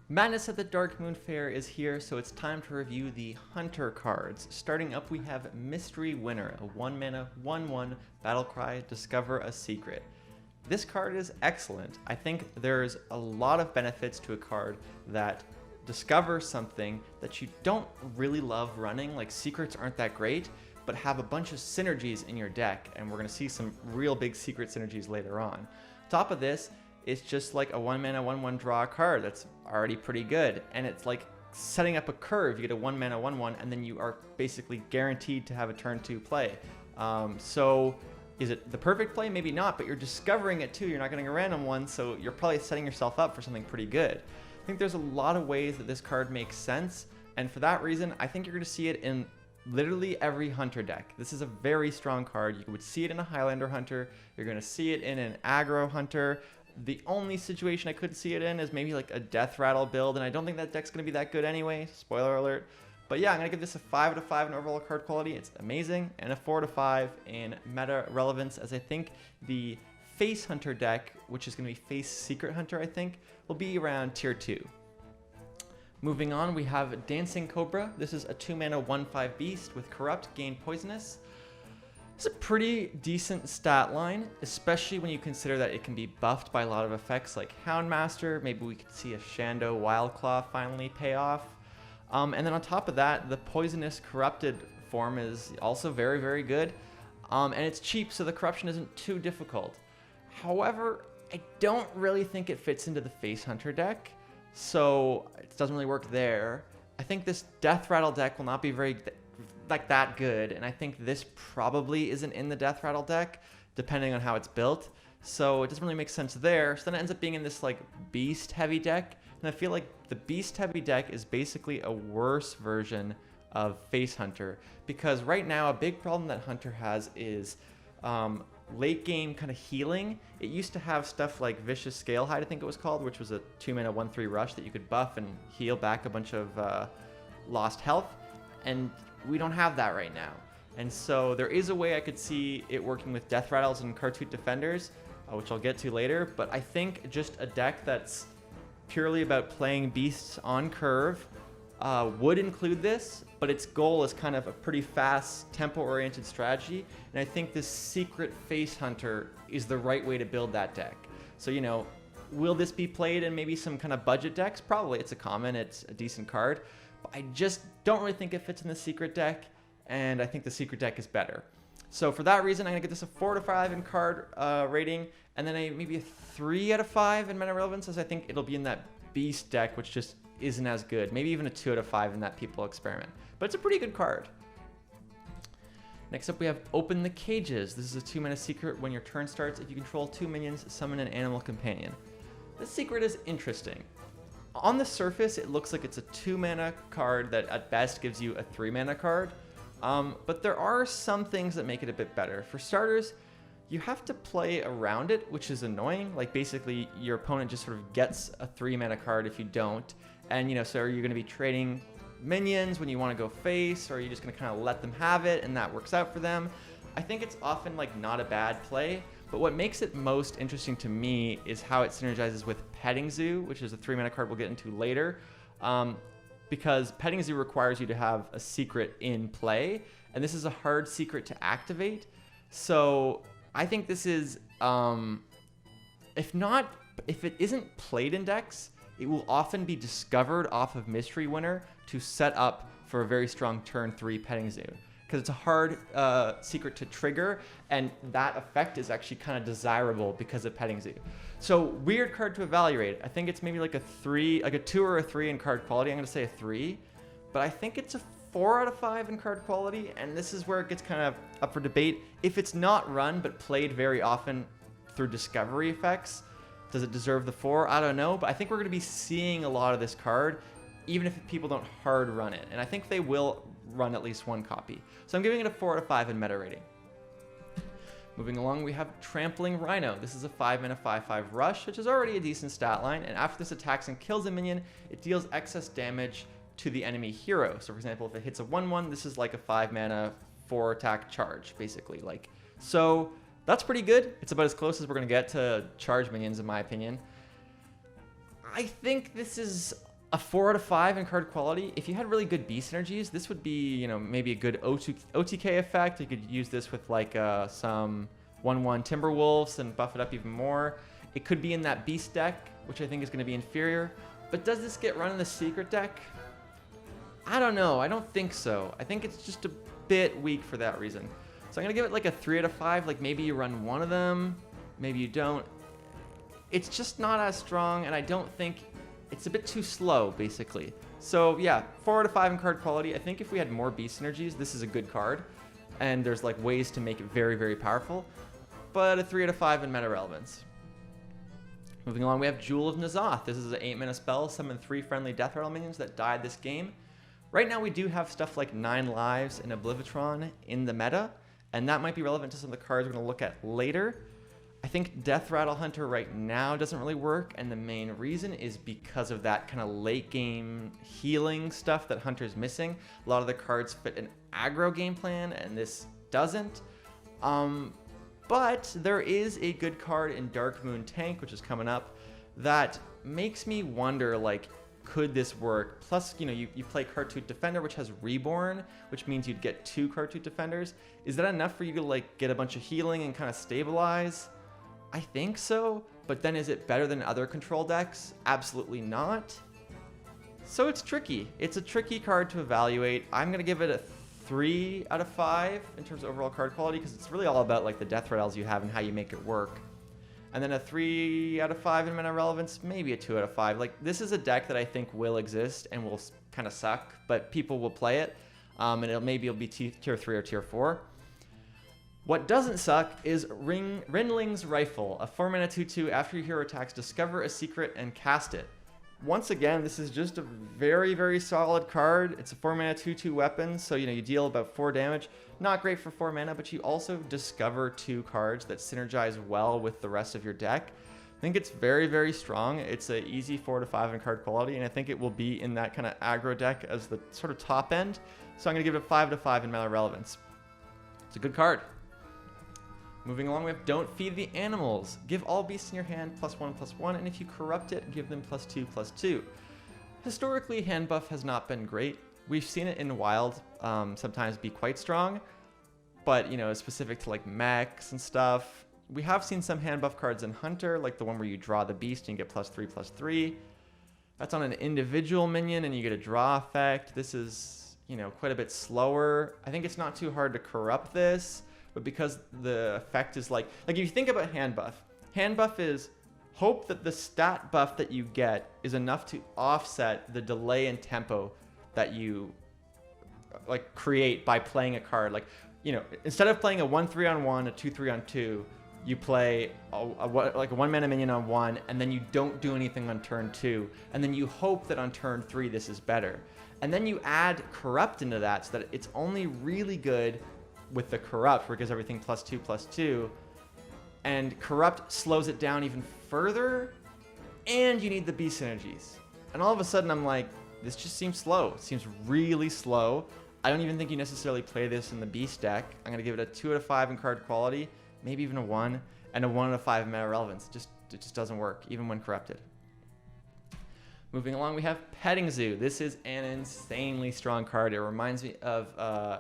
Madness at the Darkmoon Faire is here, so it's time to review the Hunter cards. Starting up, we have Mystery Winner, a 1-mana, 1/1 battlecry, discover a secret. This card is excellent. I think there's a lot of benefits to a card that discovers something that you don't really love running, like secrets aren't that great, but have a bunch of synergies in your deck, and we're going to see some real big secret synergies later on. Top of this, it's just like a 1-mana, 1/1 draw card that's already pretty good, and it's like setting up a curve. You get a 1-mana, 1/1, and then you are basically guaranteed to have a turn 2 play. So is it the perfect play? Maybe not, but you're discovering it too. You're not getting a random one, so you're probably setting yourself up for something pretty good. I think there's a lot of ways that this card makes sense, and for that reason, I think you're going to see it in literally every Hunter deck. This is a very strong card. You would see it in a Highlander Hunter. You're going to see it in an aggro Hunter. The only situation I could see it in is maybe like a Death Rattle build, and I don't think that deck's going to be that good anyway. Spoiler alert. But yeah, I'm going to give this a 5 out of 5 in overall card quality. It's amazing. And a 4 out of 5 in meta relevance, as I think the Face Hunter deck, which is going to be Face Secret Hunter, I think, will be around tier 2. Moving on, we have Dancing Cobra. This is a 2-mana 1/5 beast with Corrupt, gain Poisonous. It's a pretty decent stat line, especially when you consider that it can be buffed by a lot of effects like Houndmaster. Maybe we could see a Shando Wildclaw finally pay off. And then on top of that, the Poisonous Corrupted form is also very, very good. And it's cheap, so the corruption isn't too difficult. However, I don't really think it fits into the Face Hunter deck, so it doesn't really work there. I think this Death Rattle deck will not be very that good, and I think this probably isn't in the Death Rattle deck, depending on how it's built, so it doesn't really make sense there. So then it ends up being in this like Beast heavy deck, and I feel like the Beast heavy deck is basically a worse version of Face Hunter, because right now a big problem that Hunter has is late game kind of healing. It used to have stuff like Vicious Scalehide, I think it was called, which was a 2-mana 1/3 rush that you could buff and heal back a bunch of lost health, and we don't have that right now. And so there is a way I could see it working with Death Rattles and Cartoot Defenders, which I'll get to later, but I think just a deck that's purely about playing beasts on curve would include this, but its goal is kind of a pretty fast, tempo-oriented strategy, and I think this Secret Face Hunter is the right way to build that deck. So, you know, will this be played in maybe some kind of budget decks? Probably. It's a common, it's a decent card, but I just don't really think it fits in the Secret deck, and I think the Secret deck is better. So for that reason, I'm going to give this a 4 out of 5 in card rating, and then maybe a 3 out of 5 in meta relevance, as I think it'll be in that Beast deck, which just isn't as good. Maybe even a 2 out of 5 in that People Experiment. But it's a pretty good card. Next up, we have Open the Cages. This is a 2-mana secret. When your turn starts, if you control 2 minions, summon an animal companion. This secret is interesting. On the surface, it looks like it's a 2-mana card that at best gives you a 3-mana card. But there are some things that make it a bit better. For starters, you have to play around it, which is annoying. Like basically your opponent just sort of gets a 3-mana card if you don't. And you know, so are you going to be trading minions when you want to go face, or are you just going to kind of let them have it and that works out for them? I think it's often like not a bad play, but what makes it most interesting to me is how it synergizes with Petting Zoo, which is a 3-mana card we'll get into later. Because Petting Zoo requires you to have a secret in play, and this is a hard secret to activate. So I think this is, if it isn't played in decks, it will often be discovered off of Mystery Winner to set up for a very strong turn 3 Petting Zoo, because it's a hard secret to trigger, and that effect is actually kind of desirable because of Petting Zoo. So weird card to evaluate. I think it's maybe like a 3, like a 2 or a 3 in card quality. I'm going to say a 3, but I think it's a 4 out of 5 in card quality, and this is where it gets kind of up for debate. If it's not run but played very often through discovery effects, does it deserve the 4? I don't know, but I think we're going to be seeing a lot of this card, even if people don't hard run it, and I think they will run at least one copy. So I'm giving it a 4 out of 5 in meta rating. Moving along, we have Trampling Rhino. This is a 5-mana 5/5 rush, which is already a decent stat line, and after this attacks and kills a minion, it deals excess damage to the enemy hero. So for example, if it hits a 1/1, this is like a 5-mana 4-attack charge, basically. So that's pretty good. It's about as close as we're going to get to charge minions, in my opinion. I think this is A 4 out of 5 in card quality. If you had really good B synergies, this would be, you know, maybe a good OTK effect. You could use this with like some 1/1 Timberwolves and buff it up even more. It could be in that Beast deck, which I think is going to be inferior. But does this get run in the Secret deck? I don't know. I don't think so. I think it's just a bit weak for that reason. So I'm going to give it like a 3 out of 5. Like maybe you run one of them, maybe you don't. It's just not as strong, and I don't think... It's a bit too slow, basically. So yeah, 4 out of 5 in card quality. I think if we had more beast synergies, this is a good card. And there's like ways to make it very, very powerful. But a 3 out of 5 in meta relevance. Moving along, we have Jewel of Nzoth. This is an 8-mana spell, summon 3 friendly Death Rattle minions that died this game. Right now we do have stuff like 9 lives and Oblivitron in the meta, and that might be relevant to some of the cards we're going to look at later. I think Death Rattle Hunter right now doesn't really work, and the main reason is because of that kind of late game healing stuff that Hunter's missing. A lot of the cards fit an aggro game plan, and this doesn't. But there is a good card in Darkmoon Tonk, which is coming up, that makes me wonder, like, could this work? Plus, you know, you play Cartoot Defender, which has Reborn, which means you'd get 2 Cartoot Defenders. Is that enough for you to, like, get a bunch of healing and kind of stabilize? I think so, but then is it better than other control decks? Absolutely not. So it's tricky. It's a tricky card to evaluate. I'm going to give it a 3 out of 5 in terms of overall card quality, because it's really all about like the death rattles you have and how you make it work. And then a 3 out of 5 in mana relevance, maybe a 2 out of 5. Like, this is a deck that I think will exist and will kind of suck, but people will play it, and maybe it'll be tier 3 or tier 4. What doesn't suck is Rinling's Rifle, a 4-mana 2/2. After your hero attacks, discover a secret and cast it. Once again, this is just a very, very solid card. It's a 4-mana 2/2 weapon, so you know you deal about 4 damage. Not great for 4 mana, but you also discover 2 cards that synergize well with the rest of your deck. I think it's very, very strong. It's an easy 4 to 5 in card quality, and I think it will be in that kind of aggro deck as the sort of top end. So I'm going to give it a 5 to 5 in mana relevance. It's a good card. Moving along, we have Don't Feed the Animals. Give all beasts in your hand +1/+1, and if you corrupt it, give them +2/+2. Historically, hand buff has not been great. We've seen it in Wild sometimes be quite strong, but you know, specific to like mechs and stuff. We have seen some hand buff cards in Hunter, like the one where you draw the beast and you get +3/+3. That's on an individual minion and you get a draw effect. This is, you know, quite a bit slower. I think it's not too hard to corrupt this. But because the effect is like if you think about hand buff is hope that the stat buff that you get is enough to offset the delay in tempo that you like create by playing a card. Like, you know, instead of playing a 1/3 on 1, a 2/3 on 2, you play like a 1-mana minion on 1, and then you don't do anything on turn 2, and then you hope that on turn 3 this is better. And then you add corrupt into that so that it's only really good with the corrupt, where it gives everything +2/+2, and corrupt slows it down even further, and you need the beast synergies. And all of a sudden I'm like, this just seems slow. It seems really slow. I don't even think you necessarily play this in the beast deck. I'm going to give it a 2 out of 5 in card quality, maybe even a 1, and a 1 out of 5 in meta relevance. It just doesn't work, even when corrupted. Moving along, we have Petting Zoo. This is an insanely strong card. It reminds me of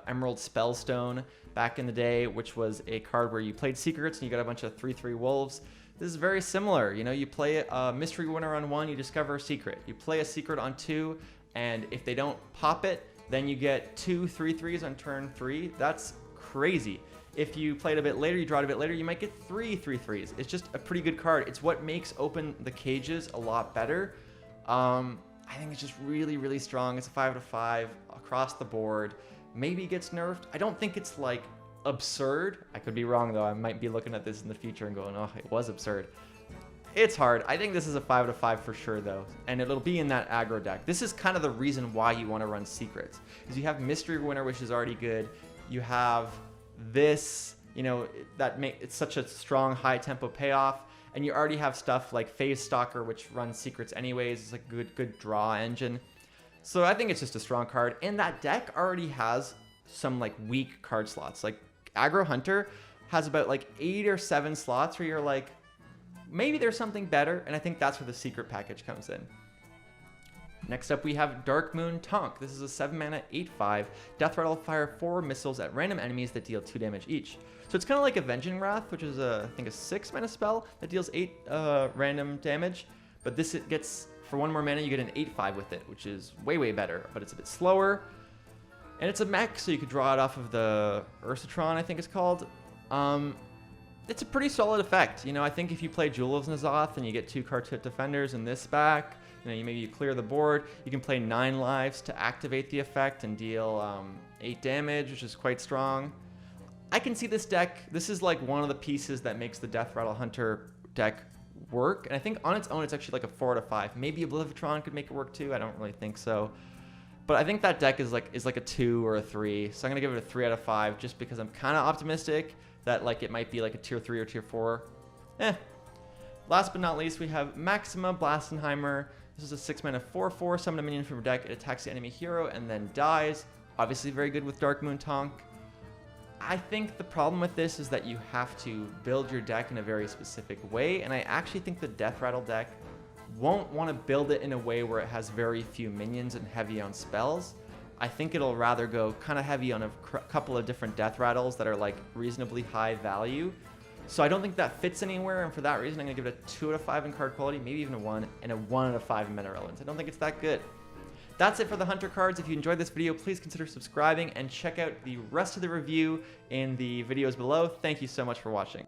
Emerald Spellstone back in the day, which was a card where you played secrets and you got a bunch of 3/3 wolves. This is very similar. You know, you play a mystery winner on 1, you discover a secret. You play a secret on 2, and if they don't pop it, then you get 2 3/3s on turn 3. That's crazy. If you played a bit later, you draw it a bit later, you might get 3 3/3s. It's just a pretty good card. It's what makes Open the Cages a lot better. I think it's just really, really strong. It's a 5 out of 5 across the board. Maybe it gets nerfed. I don't think it's like absurd. I could be wrong though. I might be looking at this in the future and going, oh, it was absurd. It's hard. I think this is a 5 out of 5 for sure though. And it'll be in that aggro deck. This is kind of the reason why you want to run secrets. Because you have Mystery Winner, which is already good. You have this, you know, it's such a strong high tempo payoff. And you already have stuff like Phase Stalker, which runs secrets anyways. It's a good draw engine. So I think it's just a strong card. And that deck already has some like weak card slots. Like Aggro Hunter has about like 8 or 7 slots where you're like, maybe there's something better. And I think that's where the secret package comes in. Next up, we have Darkmoon Tonk. This is a 7 mana, 8/5. Death Rattle fire 4 missiles at random enemies that deal 2 damage each. So it's kind of like Avenging Wrath, which is I think a 6 mana spell that deals 8 random damage. But this it gets, for 1 more mana, you get an 8/5 with it, which is way, way better. But it's a bit slower. And it's a mech, so you could draw it off of the Ursatron, I think it's called. It's a pretty solid effect. You know, I think if you play Jewel of Nzoth and you get 2 Kartut Defenders in this back, you know, maybe you clear the board, you can play 9 lives to activate the effect and deal 8 damage, which is quite strong. I can see this deck. This is like one of the pieces that makes the Death Rattle Hunter deck work. And I think on its own, it's actually like a 4 out of 5. Maybe Oblivitron could make it work too. I don't really think so. But I think that deck is like a 2 or a 3. So I'm going to give it a 3 out of 5 just because I'm kind of optimistic that like it might be like a tier 3 or tier 4. Last but not least, we have Maxima Blastenheimer. This is a 6 mana 4/4. Summon a minion from your deck. It attacks the enemy hero and then dies. Obviously very good with Darkmoon Tonk. I think the problem with this is that you have to build your deck in a very specific way. And I actually think the Death Rattle deck won't want to build it in a way where it has very few minions and heavy on spells. I think it'll rather go kind of heavy on a couple of different Death Rattles that are like reasonably high value. So I don't think that fits anywhere, and for that reason I'm going to give it a 2 out of 5 in card quality, maybe even a 1, and a 1 out of 5 in mana relevance. I don't think it's that good. That's it for the Hunter cards. If you enjoyed this video, please consider subscribing and check out the rest of the review in the videos below. Thank you so much for watching.